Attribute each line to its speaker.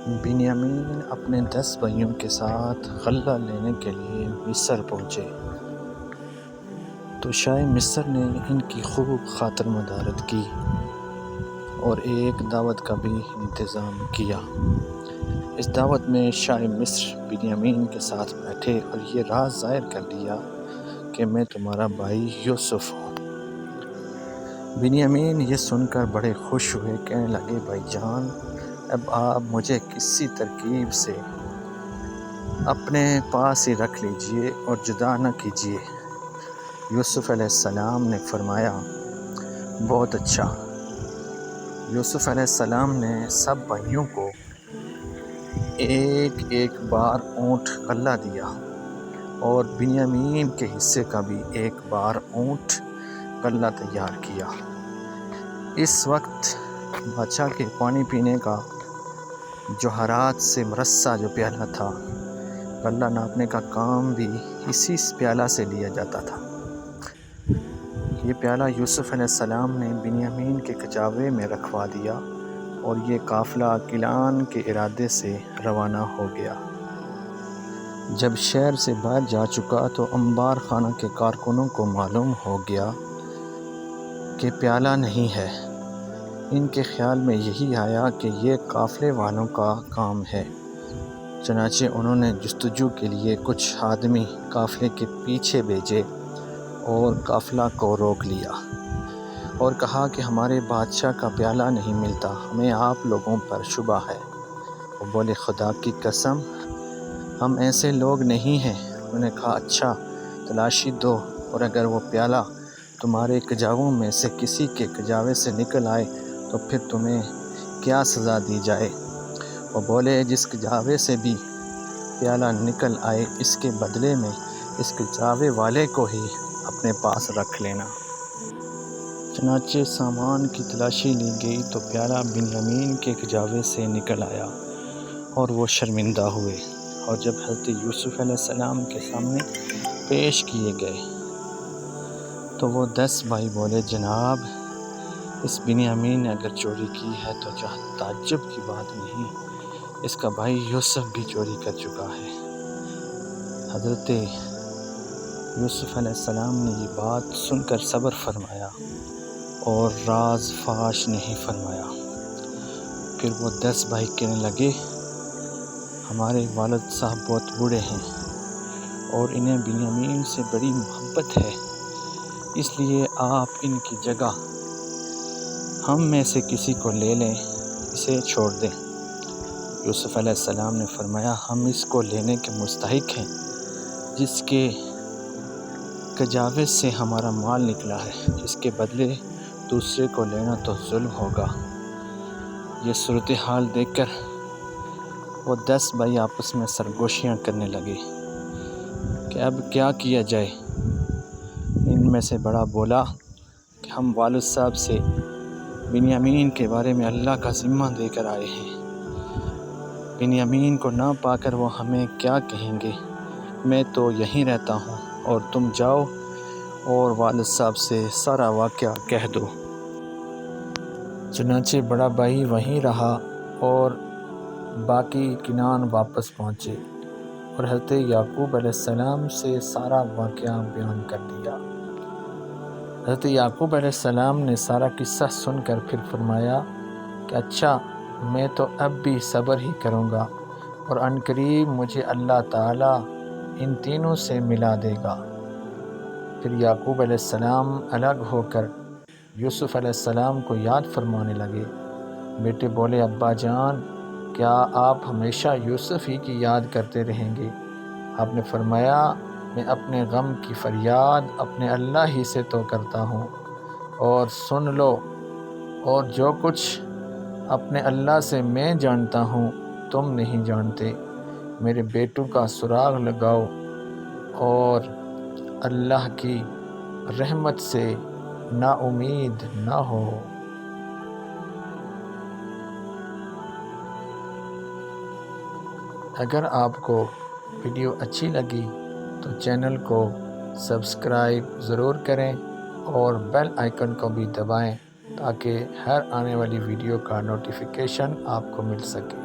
Speaker 1: بنیامین اپنے 10 بھائیوں کے ساتھ غلہ لینے کے لیے مصر پہنچے تو شاہ مصر نے ان کی خوب خاطر مدارت کی اور ایک دعوت کا بھی انتظام کیا۔ اس دعوت میں شاہ مصر بنیامین کے ساتھ بیٹھے اور یہ راز ظاہر کر دیا کہ میں تمہارا بھائی یوسف ہوں۔ بنیامین یہ سن کر بڑے خوش ہوئے، کہنے لگے بھائی جان، اب آپ مجھے کسی ترکیب سے اپنے پاس ہی رکھ لیجئے اور جدا نہ کیجئے۔ یوسف علیہ السلام نے فرمایا بہت اچھا۔ یوسف علیہ السلام نے سب بھائیوں کو ایک ایک بار اونٹ غلہ دیا اور بنیامین کے حصے کا بھی ایک بار اونٹ غلہ تیار کیا۔ اس وقت بادشاہ کے پانی پینے کا جوہرات سے مرصع جو پیالہ تھا، غلہ ناپنے کا کام بھی اسی پیالہ سے لیا جاتا تھا۔ یہ پیالہ یوسف علیہ السلام نے بنیامین کے کچاوے میں رکھوا دیا اور یہ قافلہ کنعان کے ارادے سے روانہ ہو گیا۔ جب شہر سے باہر جا چکا تو انبار خانہ کے کارکنوں کو معلوم ہو گیا کہ پیالہ نہیں ہے۔ ان کے خیال میں یہی آیا کہ یہ قافلے والوں کا کام ہے، چنانچہ انہوں نے جستجو کے لیے کچھ آدمی قافلے کے پیچھے بھیجے اور قافلہ کو روک لیا اور کہا کہ ہمارے بادشاہ کا پیالہ نہیں ملتا، ہمیں آپ لوگوں پر شبہ ہے۔ وہ بولے خدا کی قسم ہم ایسے لوگ نہیں ہیں۔ انہوں نے کہا اچھا تلاشی دو، اور اگر وہ پیالہ تمہارے کجاووں میں سے کسی کے کجاوے سے نکل آئے تو پھر تمہیں کیا سزا دی جائے؟ وہ بولے جس کجاوے سے بھی پیالہ نکل آئے اس کے بدلے میں اس کجاوے والے کو ہی اپنے پاس رکھ لینا۔ چنانچہ سامان کی تلاشی لی گئی تو پیالہ بنیامین کے کجاوے سے نکل آیا اور وہ شرمندہ ہوئے، اور جب حضرت یوسف علیہ السلام کے سامنے پیش کیے گئے تو وہ 10 بھائی بولے جناب اس بنیامین نے اگر چوری کی ہے تو تعجب کی بات نہیں، اس کا بھائی یوسف بھی چوری کر چکا ہے۔ حضرت یوسف علیہ السلام نے یہ بات سن کر صبر فرمایا اور راز فاش نہیں فرمایا۔ پھر وہ 10 بھائی کہنے لگے ہمارے والد صاحب بہت بوڑھے ہیں اور انہیں بنیامین سے بڑی محبت ہے، اس لیے آپ ان کی جگہ ہم میں سے کسی کو لے لیں، اسے چھوڑ دیں۔ یوسف علیہ السلام نے فرمایا ہم اس کو لینے کے مستحق ہیں جس کے کجاوے سے ہمارا مال نکلا ہے، اس کے بدلے دوسرے کو لینا تو ظلم ہوگا۔ یہ صورتحال دیکھ کر وہ 10 بھائی آپس میں سرگوشیاں کرنے لگے کہ اب کیا کیا جائے۔ ان میں سے بڑا بولا کہ ہم والد صاحب سے بنیامین کے بارے میں اللہ کا ذمہ دے کر آئے ہیں، بنیامین کو نہ پا کر وہ ہمیں کیا کہیں گے، میں تو یہیں رہتا ہوں اور تم جاؤ اور والد صاحب سے سارا واقعہ کہہ دو۔ چنانچہ بڑا بھائی وہیں رہا اور باقی کنعان واپس پہنچے اور حضرت یعقوب علیہ السلام سے سارا واقعہ بیان کر دیا۔ حضرت یعقوب علیہ السلام نے سارا قصہ سن کر پھر فرمایا کہ اچھا میں تو اب بھی صبر ہی کروں گا اور عنقریب مجھے اللہ تعالیٰ ان تینوں سے ملا دے گا۔ پھر یعقوب علیہ السلام الگ ہو کر یوسف علیہ السلام کو یاد فرمانے لگے۔ بیٹے بولے ابا جان کیا آپ ہمیشہ یوسف ہی کی یاد کرتے رہیں گے؟ آپ نے فرمایا میں اپنے غم کی فریاد اپنے اللہ ہی سے تو کرتا ہوں، اور سن لو اور جو کچھ اپنے اللہ سے میں جانتا ہوں تم نہیں جانتے، میرے بیٹوں کا سراغ لگاؤ اور اللہ کی رحمت سے نا امید نہ ہو۔ اگر آپ کو ویڈیو اچھی لگی تو چینل کو سبسکرائب ضرور کریں اور بیل آئیکن کو بھی دبائیں تاکہ ہر آنے والی ویڈیو کا نوٹیفیکیشن آپ کو مل سکے۔